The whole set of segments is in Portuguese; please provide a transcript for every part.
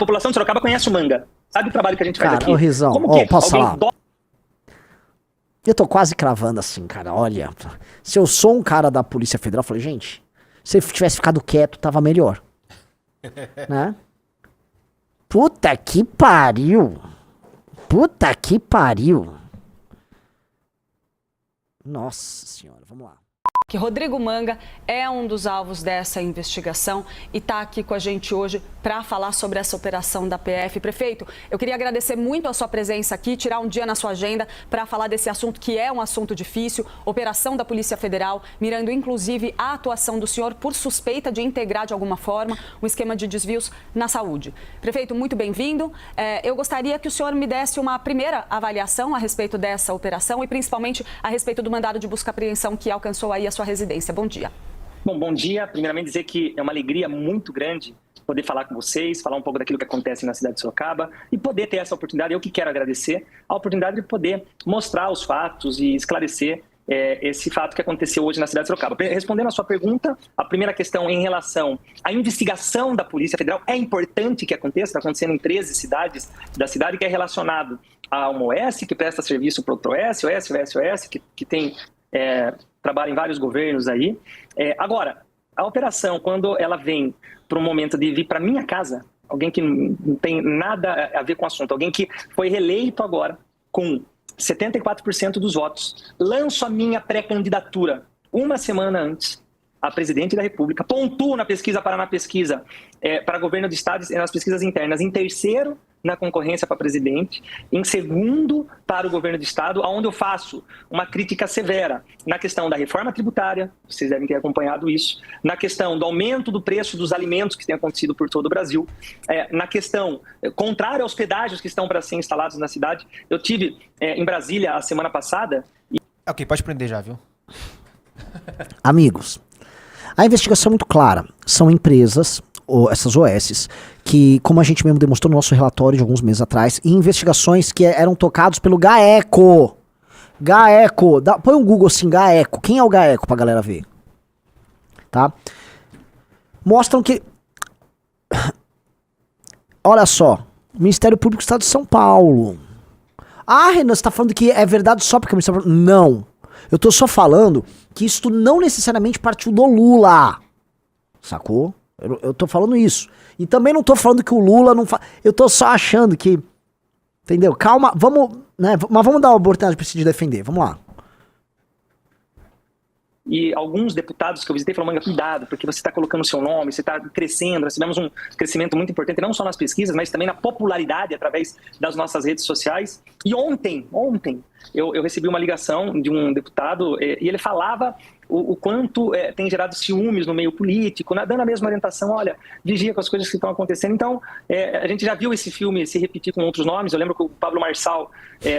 população de Sorocaba conhece o Manga. Sabe o trabalho que a gente faz aqui? Ô Rizão, Como que posso alguém falar? Eu tô quase cravando assim, cara. Olha, se eu sou um cara da Polícia Federal, eu falei, gente, se eu tivesse ficado quieto, tava melhor. Né? Puta que pariu. Puta que pariu. Nossa senhora, vamos lá. Que Rodrigo Manga é um dos alvos dessa investigação e está aqui com a gente hoje para falar sobre essa operação da PF. Prefeito, eu queria agradecer muito a sua presença aqui, tirar um dia na sua agenda para falar desse assunto que é um assunto difícil, operação da Polícia Federal, mirando inclusive a atuação do senhor por suspeita de integrar de alguma forma um esquema de desvios na saúde. Prefeito, muito bem-vindo. Eu gostaria que o senhor me desse uma primeira avaliação a respeito dessa operação e principalmente a respeito do mandado de busca e apreensão que alcançou aí a sua residência. Bom dia. Bom dia. Primeiramente dizer que é uma alegria muito grande poder falar com vocês, falar um pouco daquilo que acontece na cidade de Sorocaba e poder ter essa oportunidade. Eu que quero agradecer a oportunidade de poder mostrar os fatos e esclarecer esse fato que aconteceu hoje na cidade de Sorocaba. Respondendo a sua pergunta, a primeira questão em relação à investigação da Polícia Federal, é importante que aconteça, está acontecendo em 13 cidades da cidade, que é relacionado a uma OS que presta serviço para outro OS, que tem... trabalha em vários governos aí. Agora, a operação, quando ela vem para um momento de vir para minha casa, alguém que não tem nada a ver com o assunto, alguém que foi reeleito agora com 74% dos votos, lanço a minha pré-candidatura uma semana antes a presidente da República, pontuo na pesquisa Paraná Pesquisa para governo do estado, nas pesquisas internas, em terceiro na concorrência para presidente, em segundo para o governo do estado, onde eu faço uma crítica severa na questão da reforma tributária, vocês devem ter acompanhado isso, na questão do aumento do preço dos alimentos que tem acontecido por todo o Brasil, na questão contrária aos pedágios que estão para ser instalados na cidade. Eu tive em Brasília a semana passada... Ok, pode prender já, viu? Amigos, a investigação é muito clara. São empresas, ou essas OSs, que, como a gente mesmo demonstrou no nosso relatório de alguns meses atrás, em investigações que eram tocados pelo GAECO. GAECO. Põe um Google assim, GAECO. Quem é o GAECO pra galera ver? Tá? Mostram que... Olha só. Ministério Público do Estado de São Paulo. Ah, Renan, você tá falando que é verdade só porque o Ministério Público... Não. Eu tô só falando que isso não necessariamente partiu do Lula. Sacou? Eu tô falando isso. E também não tô falando que o Lula não faz. Eu tô só achando que... Entendeu? Calma, vamos... Né? Mas vamos dar uma oportunidade pra se defender. Vamos lá. E alguns deputados que eu visitei falaram, Manga, cuidado, porque você está colocando o seu nome, você está crescendo, nós tivemos um crescimento muito importante, não só nas pesquisas, mas também na popularidade através das nossas redes sociais. E ontem, eu recebi uma ligação de um deputado e ele falava o quanto tem gerado ciúmes no meio político, dando a mesma orientação, olha, vigia com as coisas que estão acontecendo. Então, a gente já viu esse filme se repetir com outros nomes. Eu lembro que o Pablo Marçal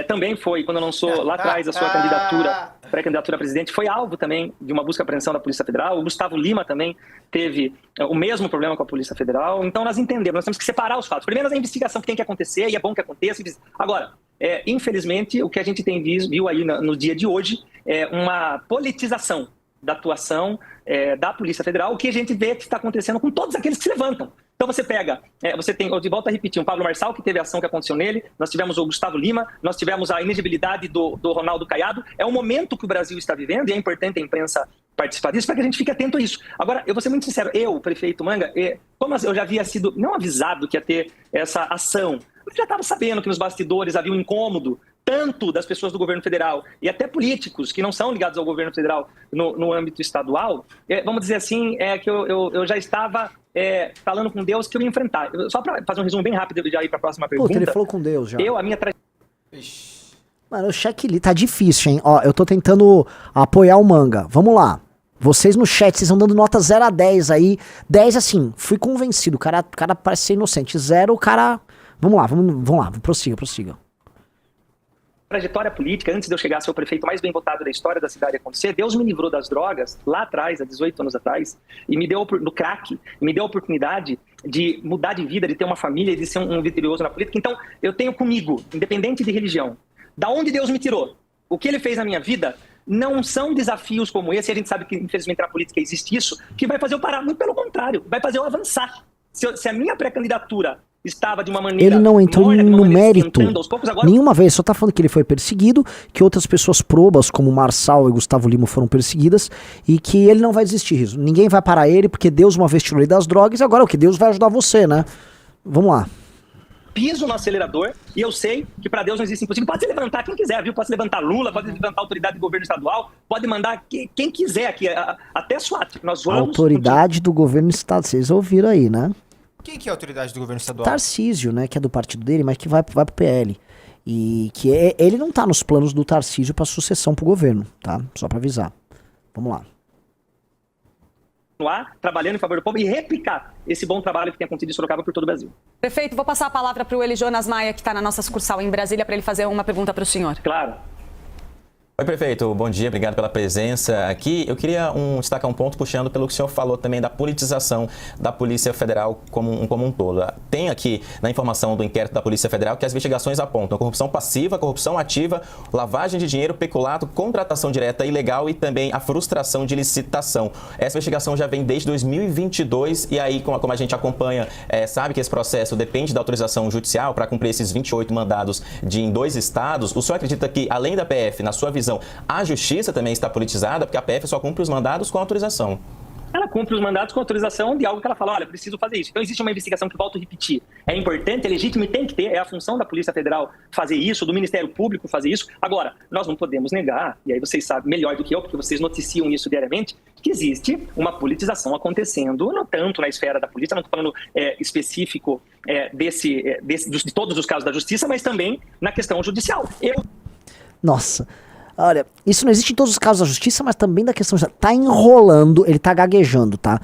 também foi, quando lançou lá atrás a sua candidatura, pré-candidatura a presidente, foi alvo também de uma busca e apreensão da Polícia Federal. O Gustavo Lima também teve o mesmo problema com a Polícia Federal. Então, nós entendemos, nós temos que separar os fatos. Primeiro, a investigação que tem que acontecer, e é bom que aconteça. Agora, infelizmente, o que a gente viu aí no dia de hoje é uma politização da atuação da Polícia Federal, o que a gente vê que está acontecendo com todos aqueles que se levantam. Então você pega, você tem, eu de volta a repetir, um Pablo Marçal, que teve a ação que aconteceu nele, nós tivemos o Gustavo Lima, nós tivemos a inegibilidade do Ronaldo Caiado. É um momento que o Brasil está vivendo e é importante a imprensa participar disso para que a gente fique atento a isso. Agora, eu vou ser muito sincero, eu, o prefeito Manga, como eu já havia sido, não avisado que ia ter essa ação, eu já estava sabendo que nos bastidores havia um incômodo, tanto das pessoas do governo federal e até políticos que não são ligados ao governo federal no âmbito estadual, vamos dizer assim, que eu já estava falando com Deus que eu ia enfrentar. Só para fazer um resumo bem rápido e já ir para a próxima pergunta. Puta, ele falou com Deus já. A minha Mano, o checklist tá difícil, hein? Ó, eu tô tentando apoiar o Manga. Vamos lá. Vocês no chat, vocês estão dando nota 0 a 10 aí. 10 assim, fui convencido. O cara parece ser inocente. 0, o cara... Vamos lá, prossiga. Trajetória política, antes de eu chegar a ser o prefeito mais bem votado da história da cidade acontecer, Deus me livrou das drogas lá atrás, há 18 anos atrás, e me deu do crack, e me deu a oportunidade de mudar de vida, de ter uma família, de ser um vitorioso na política. Então, eu tenho comigo, independente de religião, da onde Deus me tirou, o que ele fez na minha vida, não são desafios como esse, e a gente sabe que, infelizmente, na política existe isso, que vai fazer eu parar, muito pelo contrário, vai fazer eu avançar. Se a minha pré-candidatura estava de uma maneira... Ele não entrou morna, de uma no maneira mérito esquentando aos poucos, agora... nenhuma vez, só tá falando que ele foi perseguido, que outras pessoas probas, como Marçal e Gustavo Lima, foram perseguidas, e que ele não vai desistir. Ninguém vai parar ele, porque Deus uma vez tirou ele das drogas, e agora o que? Deus vai ajudar você, né? Vamos lá. Piso no acelerador, e eu sei que para Deus não existe impossível. Pode se levantar quem quiser, viu? Pode se levantar Lula, pode levantar a autoridade do governo estadual, pode mandar quem quiser aqui, até SWAT. Nós vamos... Autoridade do governo estadual, vocês ouviram aí, né? Quem que é a autoridade do governo estadual? Tarcísio, né, que é do partido dele, mas que vai pro PL. E que ele não tá nos planos do Tarcísio pra sucessão pro governo, tá? Só pra avisar. Vamos lá. Trabalhando em favor do povo e replicar esse bom trabalho que tem acontecido em Sorocaba por todo o Brasil. Prefeito, vou passar a palavra para o Eli Jonas Maia, que está na nossa sucursal em Brasília, para ele fazer uma pergunta para o senhor. Claro. Oi, prefeito. Bom dia, obrigado pela presença aqui. Eu queria destacar um ponto puxando pelo que o senhor falou também da politização da Polícia Federal como um todo. Tem aqui na informação do inquérito da Polícia Federal que as investigações apontam corrupção passiva, corrupção ativa, lavagem de dinheiro, peculato, contratação direta ilegal e também a frustração de licitação. Essa investigação já vem desde 2022 e aí, como a gente acompanha, sabe que esse processo depende da autorização judicial para cumprir esses 28 mandados em 2 estados. O senhor acredita que, além da PF, na sua visão, a justiça também está politizada, porque a PF só cumpre os mandados com autorização? Ela cumpre os mandados com autorização de algo que ela fala, olha, preciso fazer isso. Então existe uma investigação que, volto a repetir, é importante, é legítimo e tem que ter, é a função da Polícia Federal fazer isso, do Ministério Público fazer isso. Agora, nós não podemos negar, e aí vocês sabem melhor do que eu, porque vocês noticiam isso diariamente, que existe uma politização acontecendo, não tanto na esfera da polícia, não estou falando específico de todos os casos da justiça, mas também na questão judicial. Nossa... Olha, isso não existe em todos os casos da justiça, mas também da questão... Tá enrolando, ele tá gaguejando, tá?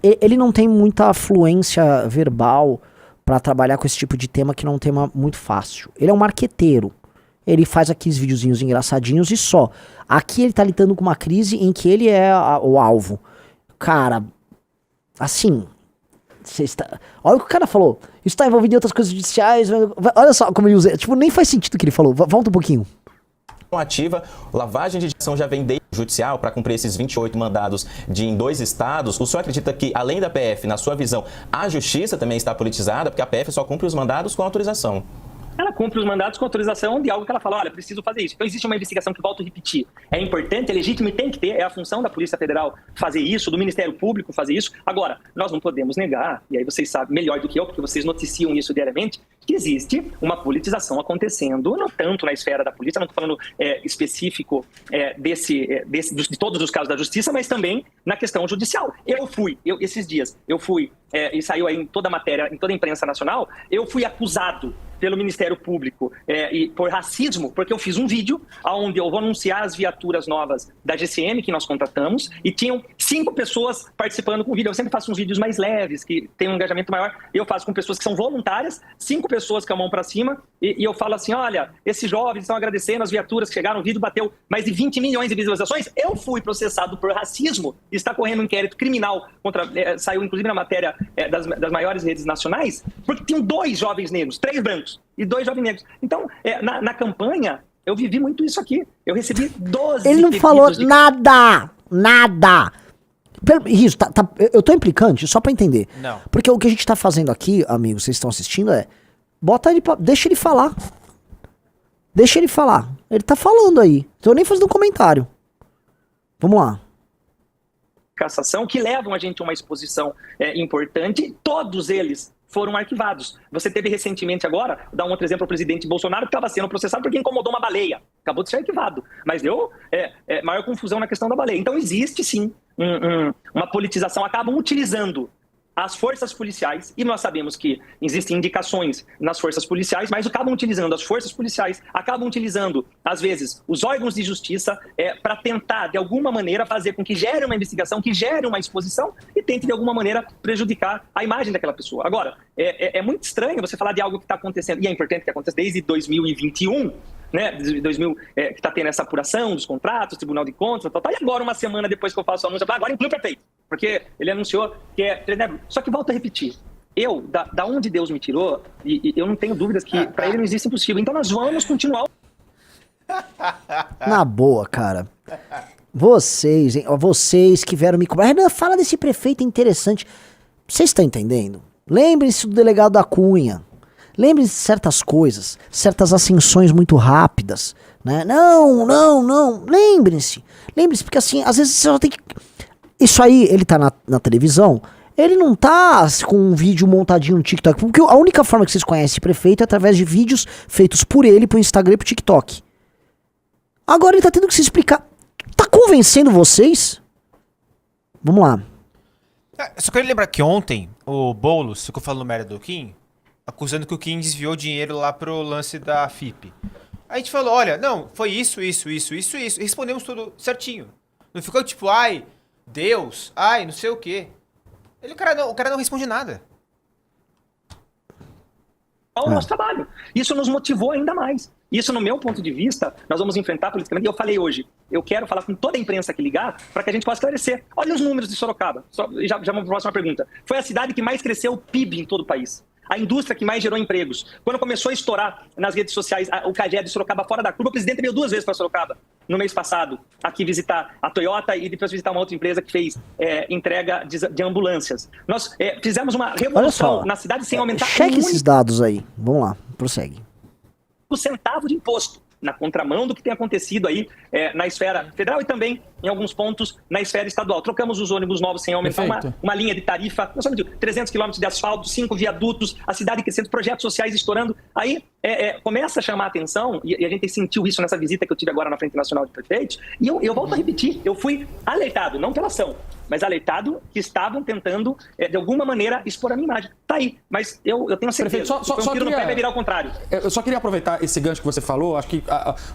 Ele não tem muita fluência verbal pra trabalhar com esse tipo de tema, que não é um tema muito fácil. Ele é um marqueteiro. Ele faz aqueles videozinhos engraçadinhos e só. Aqui ele tá lidando com uma crise em que ele é o alvo. Cara, assim... Olha o que o cara falou. Isso tá envolvido em outras coisas judiciais. Olha só como ele usa. Tipo, nem faz sentido o que ele falou. Volta um pouquinho. Ativa, lavagem de dinheiro já vem desde o judicial para cumprir esses 28 mandados em 2 estados. O senhor acredita que, além da PF, na sua visão, a justiça também está politizada, porque a PF só cumpre os mandados com autorização? Ela cumpre os mandados com autorização de algo que ela fala, olha, preciso fazer isso. Então existe uma investigação que, volto a repetir, é importante, é legítimo e tem que ter, é a função da Polícia Federal fazer isso, do Ministério Público fazer isso. Agora, nós não podemos negar, e aí vocês sabem melhor do que eu, porque vocês noticiam isso diariamente, que existe uma politização acontecendo, não tanto na esfera da polícia, não estou falando específico de todos os casos da justiça, mas também na questão judicial. Esses dias, e saiu aí em toda a matéria, em toda a imprensa nacional, eu fui acusado pelo Ministério Público e por racismo, porque eu fiz um vídeo onde eu vou anunciar as viaturas novas da GCM que nós contratamos e tinham 5 pessoas participando com o vídeo. Eu sempre faço uns vídeos mais leves, que tem um engajamento maior, e eu faço com pessoas que são voluntárias, 5 pessoas com a mão para cima, e eu falo assim, olha, esses jovens estão agradecendo as viaturas que chegaram, o vídeo bateu mais de 20 milhões de visualizações. Eu fui processado por racismo, está correndo um inquérito criminal saiu inclusive na matéria das maiores redes nacionais, porque tinham 2 jovens negros, 3 brancos e 2 jovens negros. Então, na campanha, eu vivi muito isso aqui. Eu recebi 12 Ele não falou nada. Isso, eu tô implicante só pra entender. Não. Porque o que a gente tá fazendo aqui, amigos, vocês estão assistindo, deixa ele falar. Deixa ele falar. Ele tá falando aí. Tô nem fazendo um comentário. Vamos lá. Cassação que levam a gente a uma exposição importante, todos eles foram arquivados. Você teve recentemente agora, dar um outro exemplo, o presidente Bolsonaro, que estava sendo processado porque incomodou uma baleia. Acabou de ser arquivado. Mas deu maior confusão na questão da baleia. Então existe sim uma politização. Acabam utilizando as forças policiais, e nós sabemos que existem indicações nas forças policiais, mas acabam utilizando as forças policiais, acabam utilizando, às vezes, os órgãos de justiça para tentar, de alguma maneira, fazer com que gere uma investigação, que gere uma exposição e tente, de alguma maneira, prejudicar a imagem daquela pessoa. Agora, é muito estranho você falar de algo que está acontecendo, e é importante que aconteça desde 2021, né, que está tendo essa apuração dos contratos, Tribunal de Contas, e agora, uma semana depois que eu faço o anúncio, agora inclui o prefeito, porque ele anunciou que é... Só que volto a repetir, da onde Deus me tirou, e eu não tenho dúvidas que para ele não existe impossível, então nós vamos continuar... Na boa, cara. Vocês que vieram me cobrar, Renan, fala desse prefeito interessante. Vocês estão entendendo? Lembrem-se do delegado da Cunha. Lembrem-se de certas coisas, certas ascensões muito rápidas, né? Não. Lembrem-se, porque assim, às vezes você só tem que... Isso aí, ele tá na televisão, ele não tá com um vídeo montadinho no TikTok, porque a única forma que vocês conhecem prefeito é através de vídeos feitos por ele, pro Instagram e pro TikTok. Agora ele tá tendo que se explicar. Tá convencendo vocês? Vamos lá. Só queria lembrar que ontem o Boulos ficou falando merda do Kim, acusando que o Kim desviou dinheiro lá pro lance da FIP. Aí a gente falou, olha, não, foi isso. E respondemos tudo certinho. Não ficou tipo, ai, Deus, ai, não sei o quê. O cara não responde nada. Ao nosso trabalho. Isso nos motivou ainda mais. Isso, no meu ponto de vista, nós vamos enfrentar politicamente. E eu falei hoje, eu quero falar com toda a imprensa que ligar para que a gente possa esclarecer. Olha os números de Sorocaba. Já vamos para a próxima pergunta. Foi a cidade que mais cresceu o PIB em todo o país. A indústria que mais gerou empregos. Quando começou a estourar nas redes sociais o CAGED de Sorocaba fora da curva, o presidente veio 2 vezes para Sorocaba no mês passado, aqui visitar a Toyota e depois visitar uma outra empresa que fez entrega de ambulâncias. Nós fizemos uma revolução na cidade sem aumentar... Cheque esses dados aí. Vamos lá, prossegue. O centavo de imposto, na contramão do que tem acontecido aí na esfera federal e também, em alguns pontos, na esfera estadual. Trocamos os ônibus novos sem aumentar uma linha de tarifa, nós somos de 300 quilômetros de asfalto, 5 viadutos, a cidade crescendo, projetos sociais estourando. Aí começa a chamar a atenção, e a gente sentiu isso nessa visita que eu tive agora na Frente Nacional de Prefeitos, e eu volto a repetir, eu fui alertado, não pela ação, mas alertado que estavam tentando, de alguma maneira, expor a minha imagem. Tá aí, mas eu tenho certeza. Prefeito, só no pé vai virar o contrário. Eu só queria aproveitar esse gancho que você falou, acho que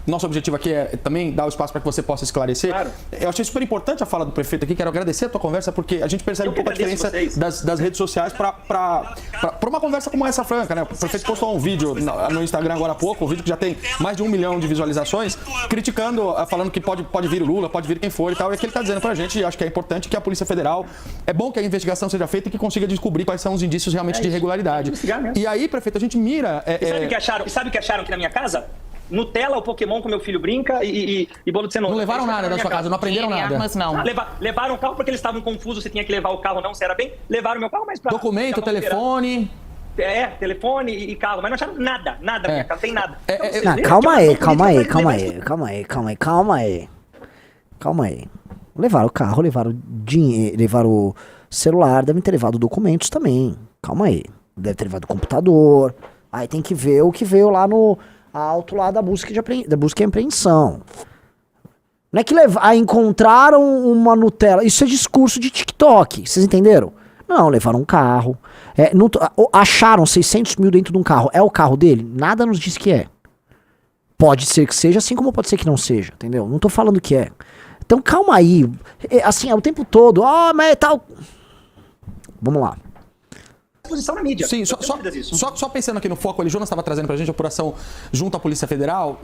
nosso objetivo aqui é também dar o espaço para que você possa esclarecer. Claro. Eu achei super importante a fala do prefeito aqui, quero agradecer a tua conversa, porque a gente percebe um pouco a diferença das redes sociais para uma conversa como essa franca, né? O prefeito postou um vídeo no Instagram agora há pouco, um vídeo que já tem mais de 1 milhão de visualizações, criticando, falando que pode vir o Lula, pode vir quem for e tal, e que ele está dizendo pra gente, e acho que é importante que a Polícia Federal, é bom que a investigação seja feita e que consiga descobrir quais são os indícios realmente de irregularidade. E aí, prefeito, a gente mira... Sabe o que acharam aqui na minha casa? Nutella, o Pokémon que meu filho brinca e bolo de cenoura. Não levaram nada da sua casa, não aprenderam nada. Armas, não. Levaram o carro porque eles estavam confusos se tinha que levar o carro ou não, se era bem. Levaram meu carro, mas pra... Documento, telefone... telefone e carro, mas não acharam nada na minha casa, não tem nada. Calma aí. Levaram o carro, levaram dinheiro, levaram o celular, devem ter levado documentos também. Calma aí. Deve ter levado computador. Aí tem que ver o que veio lá no alto lá da busca e apreensão. Não é que encontraram uma Nutella. Isso é discurso de TikTok, vocês entenderam? Não, levaram um carro. Acharam 600 mil dentro de um carro. É o carro dele? Nada nos diz que é. Pode ser que seja, assim como pode ser que não seja, entendeu? Não tô falando que é. Então calma aí. Assim, é o tempo todo. Mas tal... Vamos lá. Posição na mídia. Sim, só pensando aqui no foco, o Jonas estava trazendo pra gente a apuração junto à Polícia Federal.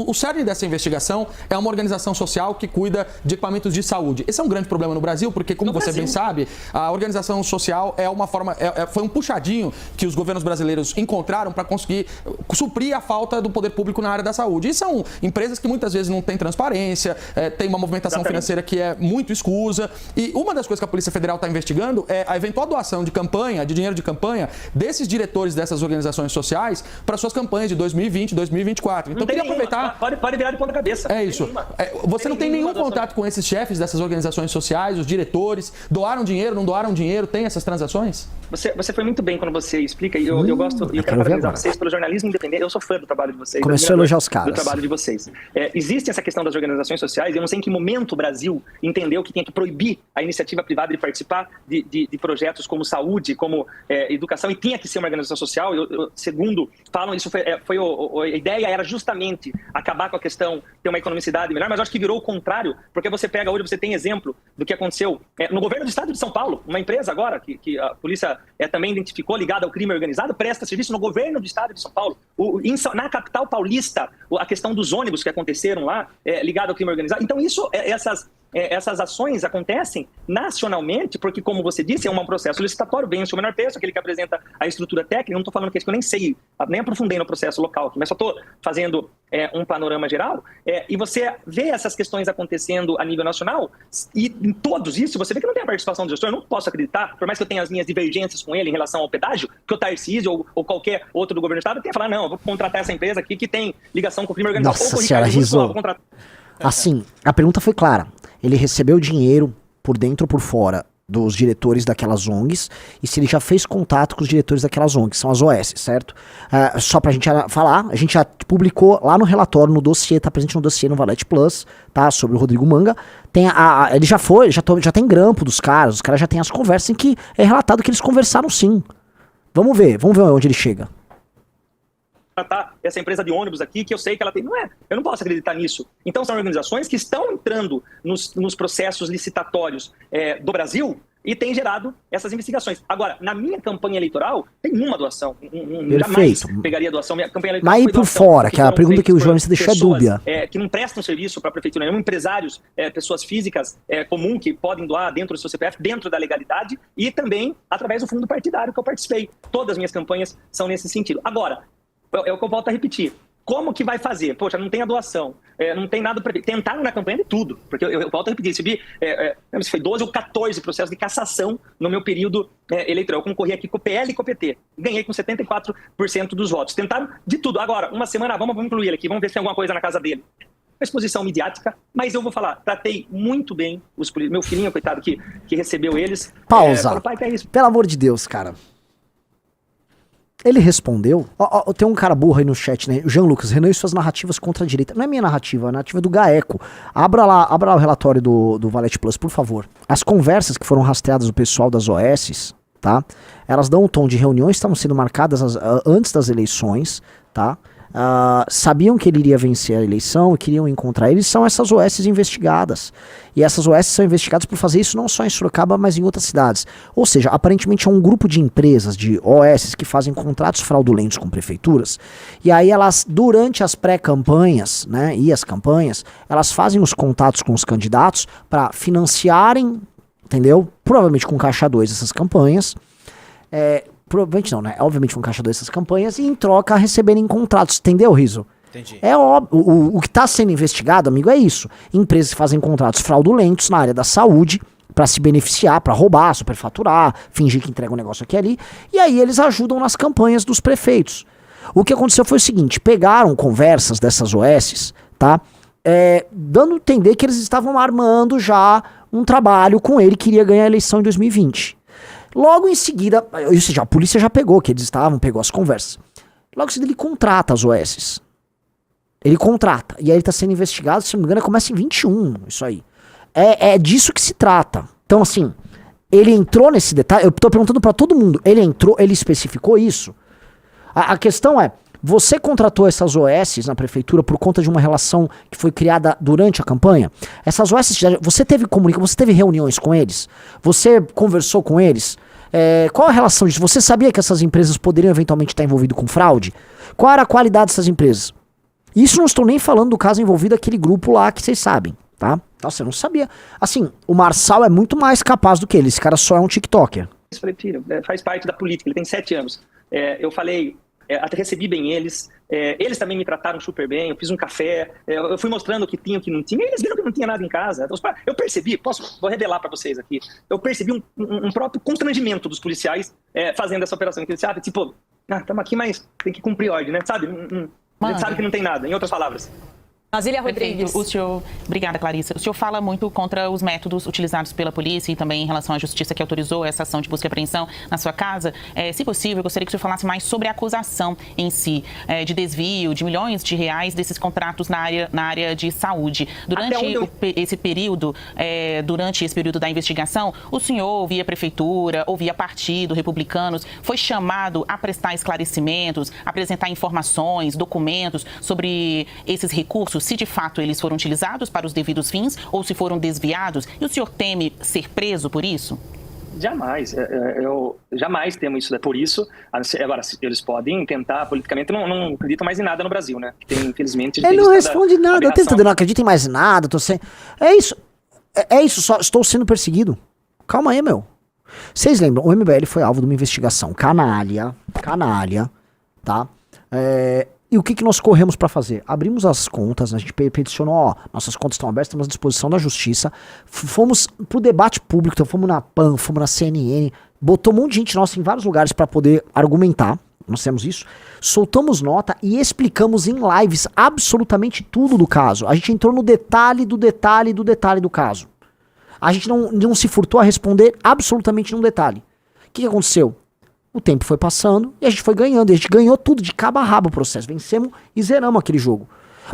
O cerne dessa investigação é uma organização social que cuida de equipamentos de saúde. Esse é um grande problema no Brasil, porque, como você bem sabe, a organização social é uma forma. Foi um puxadinho que os governos brasileiros encontraram para conseguir suprir a falta do poder público na área da saúde. E são empresas que muitas vezes não têm transparência, tem uma movimentação financeira que é muito escusa. E uma das coisas que a Polícia Federal está investigando é a eventual doação de campanha, de dinheiro de campanha desses diretores dessas organizações sociais para suas campanhas de 2020 e 2024. Então, eu queria aproveitar... Pode virar de ponta cabeça. É isso. Você não tem nenhum contato com esses chefes dessas organizações sociais, os diretores? Doaram dinheiro, não doaram dinheiro? Tem essas transações? Você foi muito bem quando você explica, e eu gosto, eu quero parabenizar vocês pelo jornalismo independente. Eu sou fã do trabalho de vocês. Começou a elogiar os caras. Do trabalho de vocês. Existe essa questão das organizações sociais, e eu não sei em que momento o Brasil entendeu que tinha que proibir a iniciativa privada de participar de projetos como saúde, como educação, e tinha que ser uma organização social. Segundo falam, isso a ideia era justamente acabar com a questão, ter uma economicidade melhor, mas eu acho que virou o contrário, porque você pega hoje, você tem exemplo do que aconteceu no governo do estado de São Paulo, uma empresa agora, que a polícia também identificou, ligada ao crime organizado, presta serviço no governo do estado de São Paulo. Na capital paulista, a questão dos ônibus que aconteceram lá, ligado ao crime organizado. Então, essas ações acontecem nacionalmente, porque, como você disse, é um processo licitatório, vence o menor preço, aquele que apresenta a estrutura técnica. Não estou falando que eu nem sei, nem aprofundei no processo local, mas só estou fazendo um panorama geral. E você vê essas questões acontecendo a nível nacional, e em todos isso, você vê que não tem a participação do gestor. Eu não posso acreditar, por mais que eu tenha as minhas divergências com ele em relação ao pedágio, que o Tarcísio ou qualquer outro do governo do estado tenha que falar, não, eu vou contratar essa empresa aqui que tem ligação com o crime organizado. Nossa senhora, Rizzo. Assim, a pergunta foi clara. Ele recebeu dinheiro por dentro ou por fora dos diretores daquelas ONGs, e se ele já fez contato com os diretores daquelas ONGs, são as OS, certo? Só pra gente falar, a gente já publicou lá no relatório, no dossiê, tá presente no dossiê no Valete Plus, tá? Sobre o Rodrigo Manga. Tem ele já tem grampo dos caras, os caras já têm as conversas em que é relatado que eles conversaram sim. Vamos ver onde ele chega. Essa empresa de ônibus aqui, que eu sei que ela tem. Eu não posso acreditar nisso. Então, são organizações que estão entrando nos processos licitatórios do Brasil e têm gerado essas investigações. Agora, na minha campanha eleitoral, tem uma doação. Jamais pegaria doação. Minha campanha eleitoral mas e por fora, que é a pergunta que o jornalista deixou é dúbia. Que não prestam serviço para a prefeitura nenhuma, empresários, pessoas físicas comum que podem doar dentro do seu CPF, dentro da legalidade, e também através do fundo partidário que eu participei. Todas as minhas campanhas são nesse sentido. Agora, é o que eu volto a repetir. Como que vai fazer? Poxa, não tem a doação, não tem nada para... Tentaram na campanha de tudo, porque eu volto a repetir, recebi, não sei se foi 12 ou 14 processos de cassação no meu período eleitoral. Eu concorri aqui com o PL e com o PT, ganhei com 74% dos votos. Tentaram de tudo. Agora, uma semana, vamos incluir ele aqui, vamos ver se tem alguma coisa na casa dele. Uma exposição midiática, mas eu vou falar, tratei muito bem os políticos. Meu filhinho, coitado, que recebeu eles. Pausa. Falou, pai, que é isso? Pelo amor de Deus, cara. Ele respondeu. Tem um cara burro aí no chat, né? Jean Lucas, Renan e suas narrativas contra a direita. Não é minha narrativa, é a narrativa do GAECO. Abra lá o relatório do Valete Plus, por favor. As conversas que foram rastreadas do pessoal das OS, tá? Elas dão um tom de reuniões que estavam sendo marcadas antes das eleições, tá? Sabiam que ele iria vencer a eleição e queriam encontrar ele. São essas OS investigadas. E essas OS são investigadas por fazer isso não só em Sorocaba, mas em outras cidades. Ou seja, aparentemente é um grupo de empresas, de OS, que fazem contratos fraudulentos com prefeituras. E aí elas, durante as pré-campanhas, né, e as campanhas, elas fazem os contatos com os candidatos para financiarem, entendeu? Provavelmente com caixa 2 essas campanhas. Provavelmente não, né? Obviamente com caixa 2 essas campanhas, e em troca receberem contratos, entendeu, Rizzo? Entendi. É óbvio, o que está sendo investigado, amigo, é isso. Empresas que fazem contratos fraudulentos na área da saúde para se beneficiar, para roubar, superfaturar, fingir que entrega um negócio aqui e ali, e aí eles ajudam nas campanhas dos prefeitos. O que aconteceu foi o seguinte, pegaram conversas dessas OS, tá? Dando a entender que eles estavam armando já um trabalho com ele que iria ganhar a eleição em 2020. Logo em seguida, ou seja, a polícia já pegou, que eles pegou as conversas. Logo em seguida ele contrata as OS. Ele contrata. E aí ele está sendo investigado, se não me engano, começa em 21, isso aí. É disso que se trata. Então, assim, ele entrou nesse detalhe, eu tô perguntando para todo mundo, ele entrou, ele especificou isso? A questão é, você contratou essas OS na prefeitura por conta de uma relação que foi criada durante a campanha? Essas OS, você teve comunicação, você teve reuniões com eles? Você conversou com eles? Qual a relação disso? Você sabia que essas empresas poderiam eventualmente estar envolvidas com fraude? Qual era a qualidade dessas empresas? Isso não estou nem falando do caso envolvido aquele grupo lá que vocês sabem, tá? Nossa, eu não sabia. Assim, o Marçal é muito mais capaz do que ele. Esse cara só é um TikToker. Eu falei, filho, faz parte da política, ele tem 7 anos. Eu falei, até recebi bem eles. Eles também me trataram super bem, eu fiz um café, eu fui mostrando o que tinha e o que não tinha, e eles viram que não tinha nada em casa. Eu percebi, vou revelar para vocês aqui, eu percebi um próprio constrangimento dos policiais fazendo essa operação. Que eles sabem, tipo, estamos aqui, mas tem que cumprir ordem, né? Sabe? A gente sabe que não tem nada, em outras palavras. Basília Rodrigues. Obrigada, Clarissa. O senhor fala muito contra os métodos utilizados pela polícia e também em relação à justiça que autorizou essa ação de busca e apreensão na sua casa. Se possível, eu gostaria que o senhor falasse mais sobre a acusação em si, de desvio de milhões de reais desses contratos na área de saúde. Durante esse período da investigação, o senhor, ouvia prefeitura, ouvia partido, republicanos, foi chamado a prestar esclarecimentos, apresentar informações, documentos sobre esses recursos, se de fato eles foram utilizados para os devidos fins ou se foram desviados, e o senhor teme ser preso por isso? Jamais. Eu jamais temo isso. Por isso, agora, eles podem tentar politicamente, não acreditam mais em nada no Brasil, né? Tem, infelizmente... Ele não responde nada. Eu tô entendendo, não acredito em mais nada, tô sem... É isso. É isso, só estou sendo perseguido. Calma aí, meu. Vocês lembram, o MBL foi alvo de uma investigação canalha, tá? E o que nós corremos pra fazer? Abrimos as contas, a gente peticionou, ó, nossas contas estão abertas, estamos à disposição da justiça, fomos pro debate público, então fomos na PAN, fomos na CNN, botou um monte de gente nossa em vários lugares pra poder argumentar, nós temos isso, soltamos nota e explicamos em lives absolutamente tudo do caso. A gente entrou no detalhe do caso. A gente não se furtou a responder absolutamente num detalhe. O que aconteceu? O tempo foi passando e a gente foi ganhando. E a gente ganhou tudo de cabo a rabo o processo. Vencemos e zeramos aquele jogo.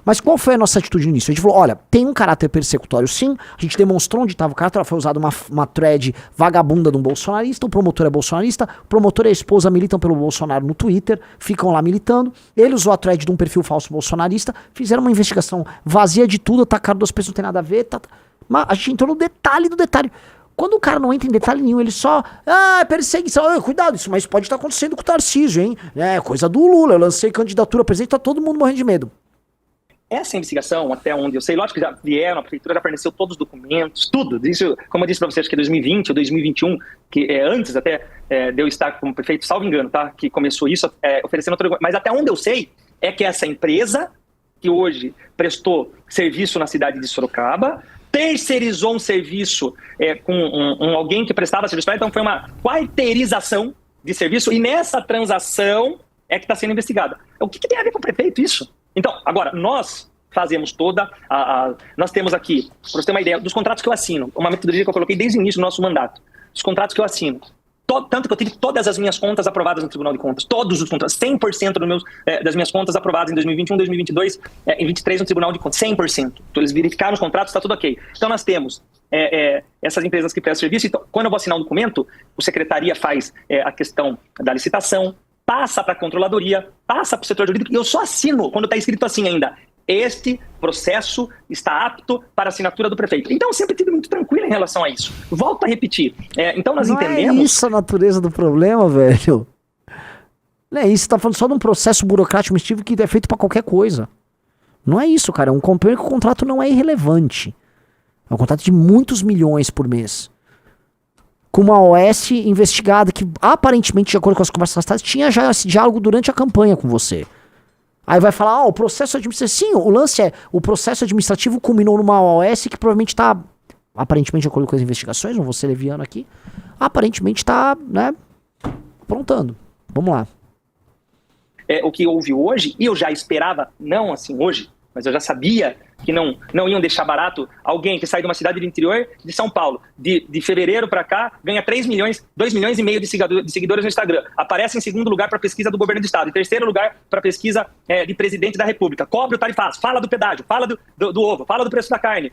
Mas qual foi a nossa atitude nisso? A gente falou, olha, tem um caráter persecutório sim. A gente demonstrou onde estava o caráter. Foi usada uma thread vagabunda de um bolsonarista. O promotor é bolsonarista. O promotor e a esposa militam pelo Bolsonaro no Twitter. Ficam lá militando. Ele usou a thread de um perfil falso bolsonarista. Fizeram uma investigação vazia de tudo. Atacaram duas pessoas, não tem nada a ver. Mas a gente entrou no detalhe do detalhe. Quando o cara não entra em detalhe nenhum, ele só... perseguição. Cuidado, isso mas pode estar acontecendo com o Tarcísio, hein? É, coisa do Lula. Eu lancei candidatura a presidente, tá todo mundo morrendo de medo. Essa investigação, até onde eu sei, lógico que já vieram, a prefeitura já forneceu todos os documentos, tudo. Isso, como eu disse para vocês, acho que é 2020 ou 2021, que antes até de eu estar como prefeito, salvo engano, tá? Que começou isso, oferecendo outro... Mas até onde eu sei é que essa empresa, que hoje prestou serviço na cidade de Sorocaba, terceirizou um serviço com alguém que prestava serviço para ela, então foi uma quarteirização de serviço, e nessa transação é que está sendo investigada. O que tem a ver com o prefeito isso? Então, agora, nós fazemos nós temos aqui, para você ter uma ideia, dos contratos que eu assino, uma metodologia que eu coloquei desde o início do nosso mandato, os contratos que eu assino, tanto que eu tive todas as minhas contas aprovadas no Tribunal de Contas, todos os contratos, 100% das minhas contas aprovadas em 2021, 2022, em 23 no Tribunal de Contas, 100%. Então eles verificaram os contratos, está tudo ok. Então nós temos essas empresas que prestam serviço, então quando eu vou assinar um documento, o Secretaria faz a questão da licitação, passa para a Controladoria, passa para o setor jurídico, e eu só assino quando está escrito assim ainda: este processo está apto para a assinatura do prefeito. Então, eu sempre tive muito tranquilo em relação a isso. Volto a repetir. Então, nós entendemos... Não é isso a natureza do problema, velho. Não é isso, você tá falando só de um processo burocrático administrativo que é feito para qualquer coisa. Não é isso, cara. É um companheiro que o contrato não é irrelevante. É um contrato de muitos milhões por mês. Com uma OS investigada que, aparentemente, de acordo com as conversas passadas, tinha já esse diálogo durante a campanha com você. Aí vai falar, o processo administrativo... Sim, o lance o processo administrativo culminou numa OS que provavelmente está, aparentemente, de acordo com as investigações, não vou ser leviano aqui, aparentemente está, né, aprontando. Vamos lá. O que houve hoje, e eu já esperava, não assim hoje, mas eu já sabia que não iam deixar barato alguém que sai de uma cidade do interior de São Paulo, de fevereiro para cá, ganha 2 milhões e meio de seguidores no Instagram, aparece em segundo lugar para a pesquisa do governo do estado, em terceiro lugar para a pesquisa de presidente da república, cobre o tarifaço, fala do pedágio, fala do ovo, fala do preço da carne.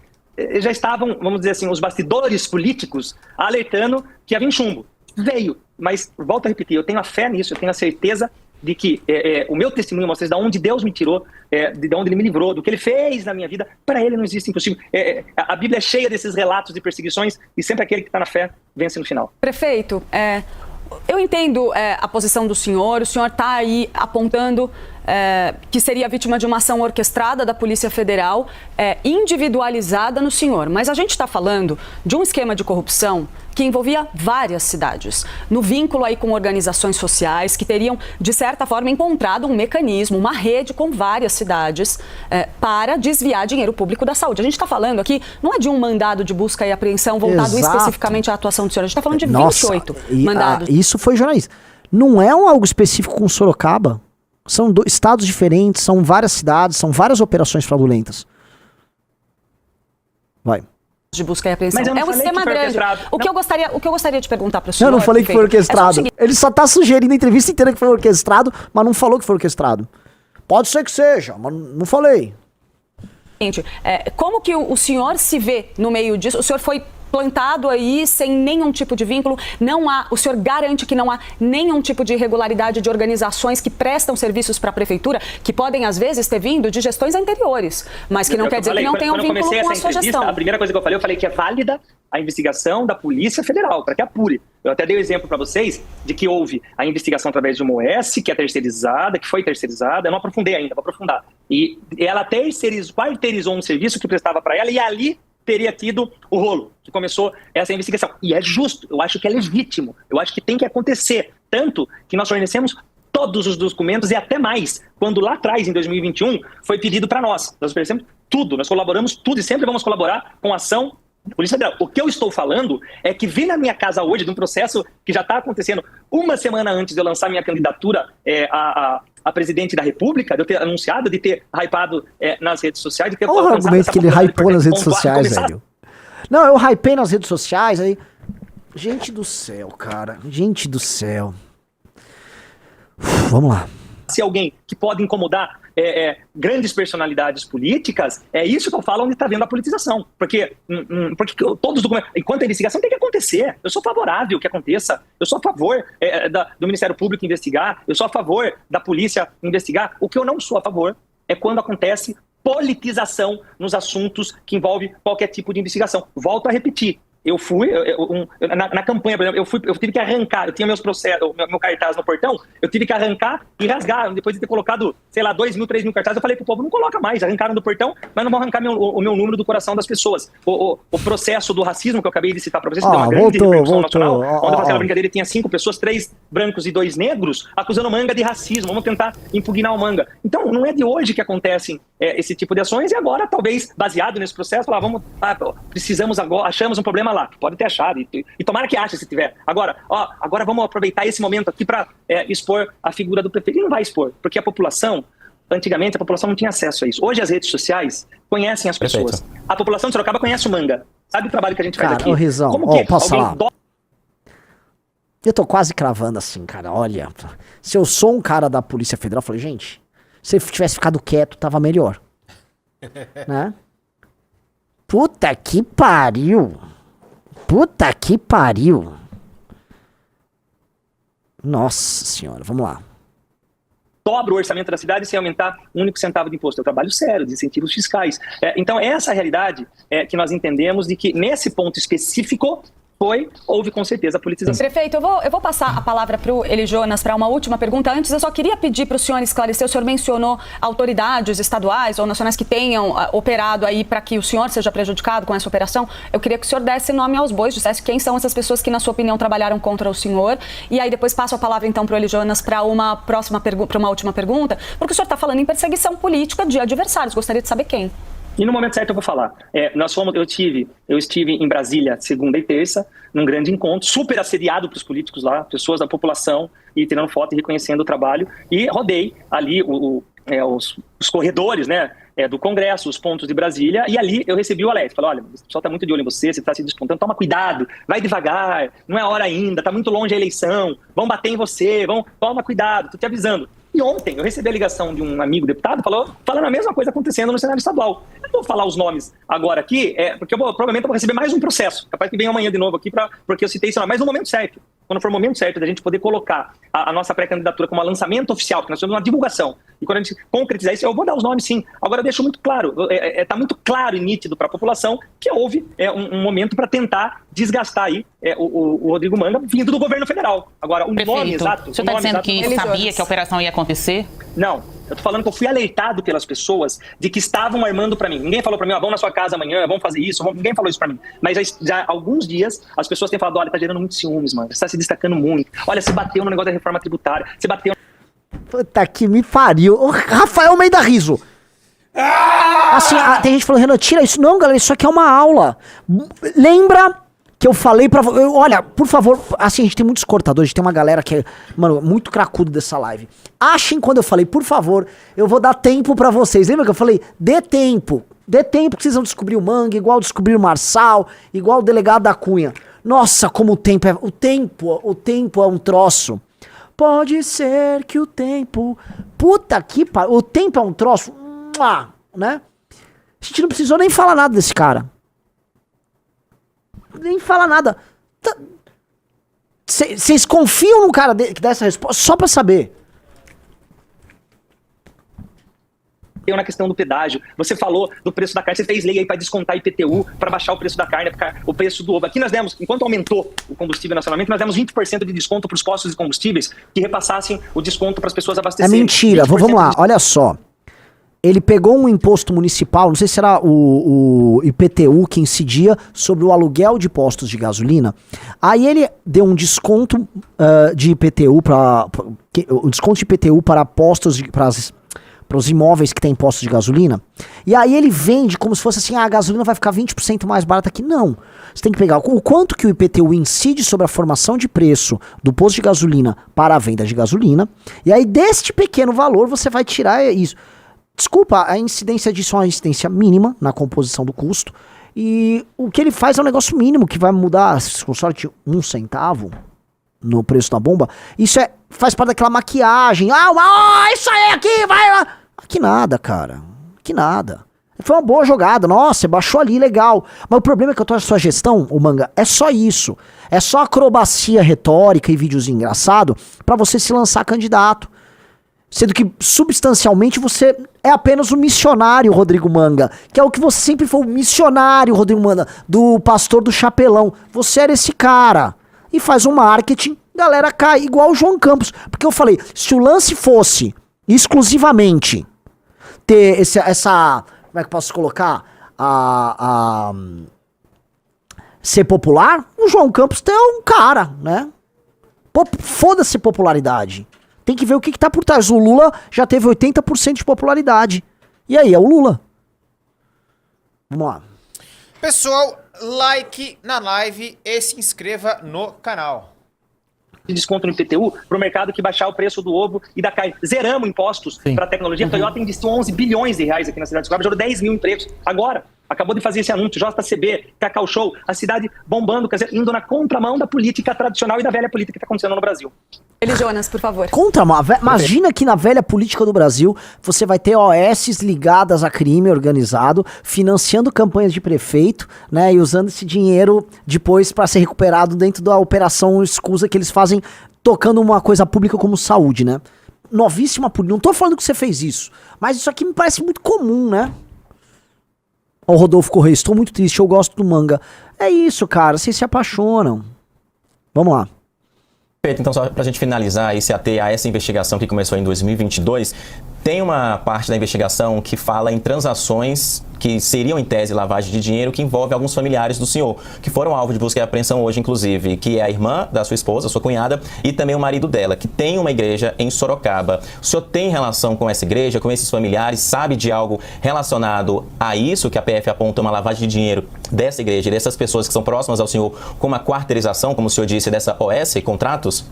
Já estavam, vamos dizer assim, os bastidores políticos alertando que ia vir chumbo. Veio, mas volto a repetir, eu tenho a fé nisso, eu tenho a certeza de que o meu testemunho mostra de onde Deus me tirou, de onde Ele me livrou, do que Ele fez na minha vida. Para Ele não existe impossível. A Bíblia é cheia desses relatos de perseguições e sempre aquele que está na fé vence no final. Prefeito, eu entendo a posição do senhor, o senhor está aí apontando que seria vítima de uma ação orquestrada da Polícia Federal, individualizada no senhor. Mas a gente está falando de um esquema de corrupção que envolvia várias cidades, no vínculo aí com organizações sociais que teriam, de certa forma, encontrado um mecanismo, uma rede com várias cidades para desviar dinheiro público da saúde. A gente está falando aqui, não é de um mandado de busca e apreensão voltado especificamente à atuação do senhor, a gente está falando de 28 mandados. Isso foi jornalista. Não é algo específico com Sorocaba. São estados diferentes, são várias cidades, são várias operações fraudulentas. Vai. De busca e apreensão. É um esquema grande. O que eu gostaria de perguntar para o senhor... Eu não falei que foi orquestrado. Ele só está sugerindo a entrevista inteira que foi orquestrado, mas não falou que foi orquestrado. Pode ser que seja, mas não falei. Gente, como que o senhor se vê no meio disso? O senhor foi plantado aí sem nenhum tipo de vínculo, o senhor garante que não há nenhum tipo de irregularidade de organizações que prestam serviços para a prefeitura, que podem às vezes ter vindo de gestões anteriores, mas que não quer dizer que não tenham vínculo com a sua gestão. A primeira coisa que eu falei que é válida a investigação da Polícia Federal, para que apure. Eu até dei o exemplo para vocês de que houve a investigação através de uma OS, que é terceirizada, que foi terceirizada, eu não aprofundei ainda, vou aprofundar. E ela quarteirizou um serviço que prestava para ela e ali teria tido o rolo que começou essa investigação. E é justo, eu acho que é legítimo, eu acho que tem que acontecer. Tanto que nós fornecemos todos os documentos e até mais. Quando lá atrás, em 2021, foi pedido para nós oferecemos tudo, nós colaboramos tudo e sempre vamos colaborar com a ação da Polícia Federal. O que eu estou falando é que vi na minha casa hoje, de um processo que já está acontecendo uma semana antes de eu lançar minha candidatura a presidente da República, de eu ter anunciado, de ter hypado nas redes sociais, de ter Olha o argumento que ele hypou nas redes sociais, velho. Não, eu hypei nas redes sociais, aí... Gente do céu, cara. Gente do céu. Vamos lá. Se alguém que pode incomodar grandes personalidades políticas, é isso que eu falo onde está vendo a politização. Porque todos os documentos... Enquanto a investigação tem que acontecer. Eu sou favorável que aconteça. Eu sou a favor do Ministério Público investigar. Eu sou a favor da polícia investigar. O que eu não sou a favor é quando acontece politização nos assuntos que envolvem qualquer tipo de investigação. Volto a repetir. Eu fui, na campanha, por exemplo, eu tive que arrancar, eu tinha meus processos, meu cartaz no portão, eu tive que arrancar e rasgar, depois de ter colocado, sei lá, 2.000, 3.000 cartazes, eu falei pro povo, não coloca mais, arrancaram do portão, mas não vão arrancar o meu número do coração das pessoas. O processo do racismo que eu acabei de citar pra vocês, deu uma grande repercussão nacional, onde eu fazia a brincadeira, tinha 5 pessoas, 3 brancos e 2 negros, acusando o Manga de racismo, vamos tentar impugnar o Manga. Então, não é de hoje que acontecem esse tipo de ações, e agora, talvez, baseado nesse processo, precisamos agora, achamos um problema lá, pode ter achado, e tomara que ache se tiver. Agora vamos aproveitar esse momento aqui para expor a figura do prefeito. E não vai expor, porque a população, antigamente a população não tinha acesso a isso. Hoje as redes sociais conhecem as pessoas. Perfeito. A população de Sorocaba conhece o Manga. Sabe o trabalho que a gente faz aqui? Cara, Rizão, como que posso falar? alguém Eu tô quase cravando assim, cara, olha, se eu sou um cara da Polícia Federal, eu falei, gente, se eu tivesse ficado quieto, tava melhor. Né? Puta que pariu. Puta que pariu. Nossa senhora, vamos lá. dobra o orçamento da cidade sem aumentar um único centavo de imposto. É um trabalho sério, de incentivos fiscais. Então, essa é a realidade que nós entendemos de que, nesse ponto específico, houve com certeza a politização. Prefeito, eu vou passar a palavra para o Eli Jonas para uma última pergunta. Antes, eu só queria pedir para o senhor esclarecer, o senhor mencionou autoridades estaduais ou nacionais que tenham operado aí para que o senhor seja prejudicado com essa operação. Eu queria que o senhor desse nome aos bois, dissesse quem são essas pessoas que, na sua opinião, trabalharam contra o senhor. E aí depois passo a palavra, então, para o Eli Jonas para uma última pergunta, porque o senhor está falando em perseguição política de adversários. Gostaria de saber quem. E no momento certo eu vou falar. Eu estive em Brasília segunda e terça, num grande encontro, super assediado para os políticos lá, pessoas da população, e tirando foto e reconhecendo o trabalho. E rodei ali os corredores, né, do Congresso, os pontos de Brasília, e ali eu recebi o alerta. Falei, olha, o pessoal está muito de olho em você está se despontando, toma cuidado, vai devagar, não é hora ainda, está muito longe a eleição, vão bater em você, toma cuidado, estou te avisando. E ontem eu recebi a ligação de um amigo deputado falando a mesma coisa acontecendo no cenário estadual. Eu não vou falar os nomes agora aqui, porque provavelmente eu vou receber mais um processo. Capaz que venha amanhã de novo aqui, porque eu citei isso lá, mas no momento certo. Quando for o momento certo da gente poder colocar a nossa pré-candidatura como um lançamento oficial, porque nós temos uma divulgação, e quando a gente concretizar isso, eu vou dar os nomes sim. Agora eu deixo muito claro, está muito claro e nítido para a população que houve um momento para tentar desgastar aí o Rodrigo Manga vindo do governo federal. Agora, o Prefeito, nome exato... O senhor está dizendo que sabia que a operação ia acontecer? Não, eu tô falando que eu fui alertado pelas pessoas de que estavam armando para mim. Ninguém falou para mim, vamos na sua casa amanhã, vamos fazer isso, ninguém falou isso para mim. Mas já há alguns dias as pessoas têm falado, olha, tá gerando muitos ciúmes, mano, você tá se destacando muito. Olha, você bateu no negócio da reforma tributária, você bateu... Puta que me pariu. Ô, Rafael Almeida Riso. Assim, tem gente falando, Renan, tira isso. Não, galera, isso aqui é uma aula. Lembra que eu falei pra... Olha, por favor, assim, a gente tem muitos cortadores, a gente tem uma galera que é, mano, muito cracudo dessa live. Achem quando eu falei, por favor, eu vou dar tempo pra vocês. Lembra que eu falei? Dê tempo que vocês vão descobrir o Manga, igual descobrir o Marçal, igual o delegado da Cunha. Nossa, como o tempo é... O tempo é um troço. Pode ser que o tempo... Puta que pariu. O tempo é um troço... Né? A gente não precisou nem falar nada desse cara. Nem falar nada. Vocês confiam num cara que dá essa resposta só pra saber? Na questão do pedágio, você falou do preço da carne, você fez lei aí para descontar IPTU, para baixar o preço da carne, o preço do ovo. Aqui nós demos, enquanto aumentou o combustível nacionalmente, nós demos 20% de desconto para os postos de combustíveis que repassassem o desconto para as pessoas abastecerem. É mentira, vamos lá, olha só. ele pegou um imposto municipal, não sei se era o IPTU que incidia sobre o aluguel de postos de gasolina. Aí ele deu um desconto de IPTU para postos para os imóveis que tem postos de gasolina. E aí ele vende como se fosse assim, a gasolina vai ficar 20% mais barata aqui. Não. Você tem que pegar o quanto que o IPTU incide sobre a formação de preço do posto de gasolina para a venda de gasolina. E aí deste pequeno valor você vai tirar isso. Desculpa, a incidência disso é uma incidência mínima na composição do custo. E o que ele faz é um negócio mínimo que vai mudar, se com sorte, 1 centavo no preço da bomba. Isso faz parte daquela maquiagem. Isso aí aqui, vai lá. Que nada, cara. Que nada. Foi uma boa jogada. Nossa, você baixou ali, legal. Mas o problema é que a sua gestão, o Manga, é só isso. É só acrobacia retórica e videozinho engraçado pra você se lançar candidato. Sendo que, substancialmente, você é apenas um missionário, Rodrigo Manga. Que é o que você sempre foi, o missionário, Rodrigo Manga, do pastor do chapelão. Você era esse cara. E faz um marketing, galera cai, igual o João Campos. Porque eu falei, se o lance fosse exclusivamente ter essa como é que eu posso colocar? Ser popular, o João Campos é um cara, né? Foda-se popularidade. Tem que ver o que tá por trás. O Lula já teve 80% de popularidade. E aí, é o Lula. Vamos lá. Pessoal, like na live e se inscreva no canal. De desconto no IPTU para o mercado que baixar o preço do ovo e da carne. Zeramos impostos para a tecnologia. A Toyota investiu 11 bilhões de reais aqui na cidade de Sorocaba, gerou 10 mil empregos. Agora, acabou de fazer esse anúncio, JCB, Cacau Show, a cidade bombando, quer dizer, indo na contramão da política tradicional e da velha política que está acontecendo no Brasil. Ele, Jonas, por favor. Imagina que na velha política do Brasil você vai ter OS ligadas a crime organizado, financiando campanhas de prefeito, né, e usando esse dinheiro depois para ser recuperado dentro da operação escusa que eles fazem, tocando uma coisa pública como saúde, né? Novíssima política. Não tô falando que você fez isso, mas isso aqui me parece muito comum, né? Ó, o Rodolfo Correia, estou muito triste, eu gosto do Manga. É isso, cara, vocês se apaixonam. Vamos lá. Perfeito, então só pra gente finalizar e se ater a essa investigação que começou em 2022, tem uma parte da investigação que fala em transações que seriam em tese lavagem de dinheiro que envolve alguns familiares do senhor, que foram alvo de busca e apreensão hoje, inclusive, que é a irmã da sua esposa, sua cunhada, e também o marido dela, que tem uma igreja em Sorocaba. O senhor tem relação com essa igreja, com esses familiares, sabe de algo relacionado a isso, que a PF aponta uma lavagem de dinheiro dessa igreja e dessas pessoas que são próximas ao senhor, com uma quarteirização, como o senhor disse, dessa OS e contratos?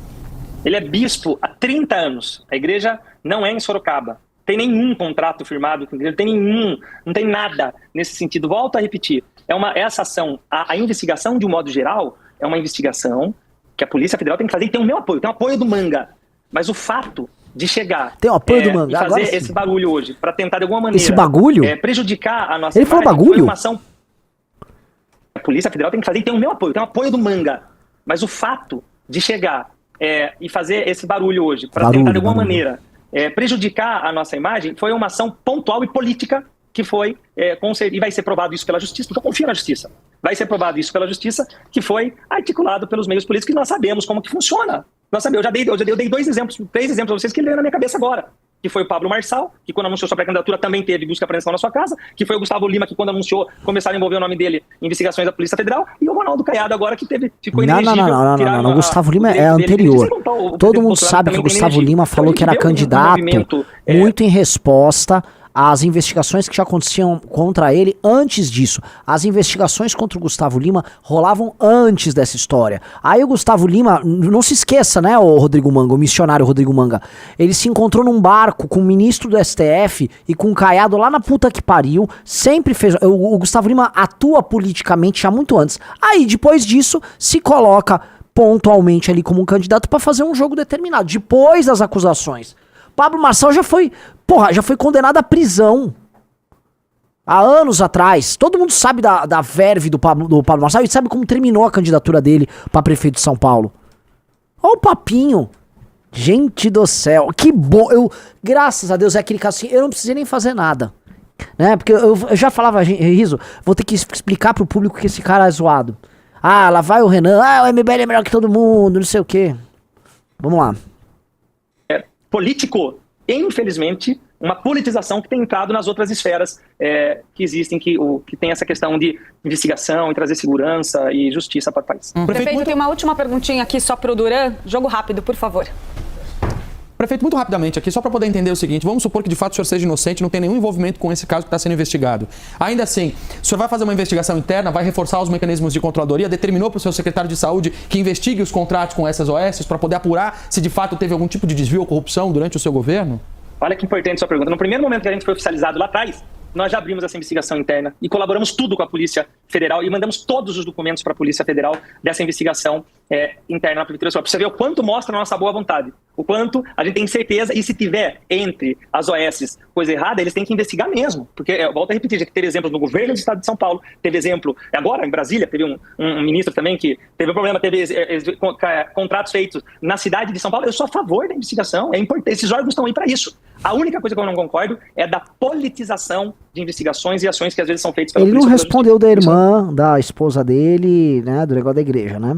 Ele é bispo há 30 anos. A igreja não é em Sorocaba. Tem nenhum contrato firmado com a igreja, não tem nada nesse sentido. Volto a repetir, essa ação, a investigação de um modo geral, é uma investigação que a Polícia Federal tem que fazer e tem o meu apoio, tem o apoio do Manga. Mas o fato de chegar tem o apoio do Manga, e fazer esse barulho hoje, para tentar de alguma maneira... Esse bagulho? Prejudicar a nossa Ele falou bagulho? Uma ação... A Polícia Federal tem que fazer e tem o meu apoio, tem o apoio do Manga. Mas o fato de chegar e fazer esse barulho hoje, para tentar de alguma maneira prejudicar a nossa imagem, foi uma ação pontual e política que foi, e vai ser provado isso pela justiça, porque eu confio na justiça. Vai ser provado isso pela justiça, que foi articulado pelos meios políticos, que nós sabemos como que funciona. Nós sabemos, eu dei 3 exemplos para vocês que ele veio na minha cabeça agora. Que foi o Pablo Marçal, que quando anunciou sua pré-candidatura também teve busca e apreensão na sua casa, que foi o Gustavo Lima, que quando anunciou começaram a envolver o nome dele em investigações da Polícia Federal, e o Ronaldo Caiado agora, que ficou inelegível. Não, o Gustavo Lima é anterior. Todo mundo sabe que o Gustavo Lima falou que era candidato muito em resposta às investigações que já aconteciam contra ele antes disso. As investigações contra o Gustavo Lima rolavam antes dessa história. Aí o Gustavo Lima, não se esqueça, né, o Rodrigo Manga, o missionário Rodrigo Manga, ele se encontrou num barco com o ministro do STF e com o Caiado lá na puta que pariu, sempre fez... O Gustavo Lima atua politicamente já muito antes. Aí, depois disso, se coloca pontualmente ali como um candidato pra fazer um jogo determinado, depois das acusações. Pablo Marçal já foi condenado à prisão há anos atrás. Todo mundo sabe da verve do Pablo Marçal e sabe como terminou a candidatura dele pra prefeito de São Paulo. Olha o papinho. Gente do céu, que bom. Graças a Deus, é aquele caso assim, eu não precisei nem fazer nada. Né? Porque eu já falava, Riso, vou ter que explicar pro público que esse cara é zoado. Ah, lá vai o Renan, o MBL é melhor que todo mundo, não sei o quê. Vamos lá. Político, infelizmente, uma politização que tem entrado nas outras esferas que existem, que tem essa questão de investigação e trazer segurança e justiça para o país. Prefeito, tem uma última perguntinha aqui só para o Duran. Jogo rápido, por favor. Prefeito, muito rapidamente aqui, só para poder entender o seguinte, vamos supor que de fato o senhor seja inocente, não tem nenhum envolvimento com esse caso que está sendo investigado. Ainda assim, o senhor vai fazer uma investigação interna, vai reforçar os mecanismos de controladoria, determinou para o seu secretário de saúde que investigue os contratos com essas OS para poder apurar se de fato teve algum tipo de desvio ou corrupção durante o seu governo? Olha que importante sua pergunta. No primeiro momento que a gente foi oficializado lá atrás, nós já abrimos essa investigação interna e colaboramos tudo com a Polícia Federal e mandamos todos os documentos para a Polícia Federal dessa investigação interna na Prefeitura. Para você ver o quanto mostra a nossa boa vontade, o quanto a gente tem certeza, e se tiver entre as OS coisa errada, eles têm que investigar mesmo. Porque, eu volto a repetir, já teve exemplos no governo do estado de São Paulo, teve exemplo agora em Brasília, teve um ministro também que teve um problema, teve contratos feitos na cidade de São Paulo. Eu sou a favor da investigação, é importante, esses órgãos estão aí para isso. A única coisa que eu não concordo é da politização de investigações e ações que às vezes são feitas pela Ele polícia. não respondeu da irmã, da esposa dele, né, do negócio da igreja, né?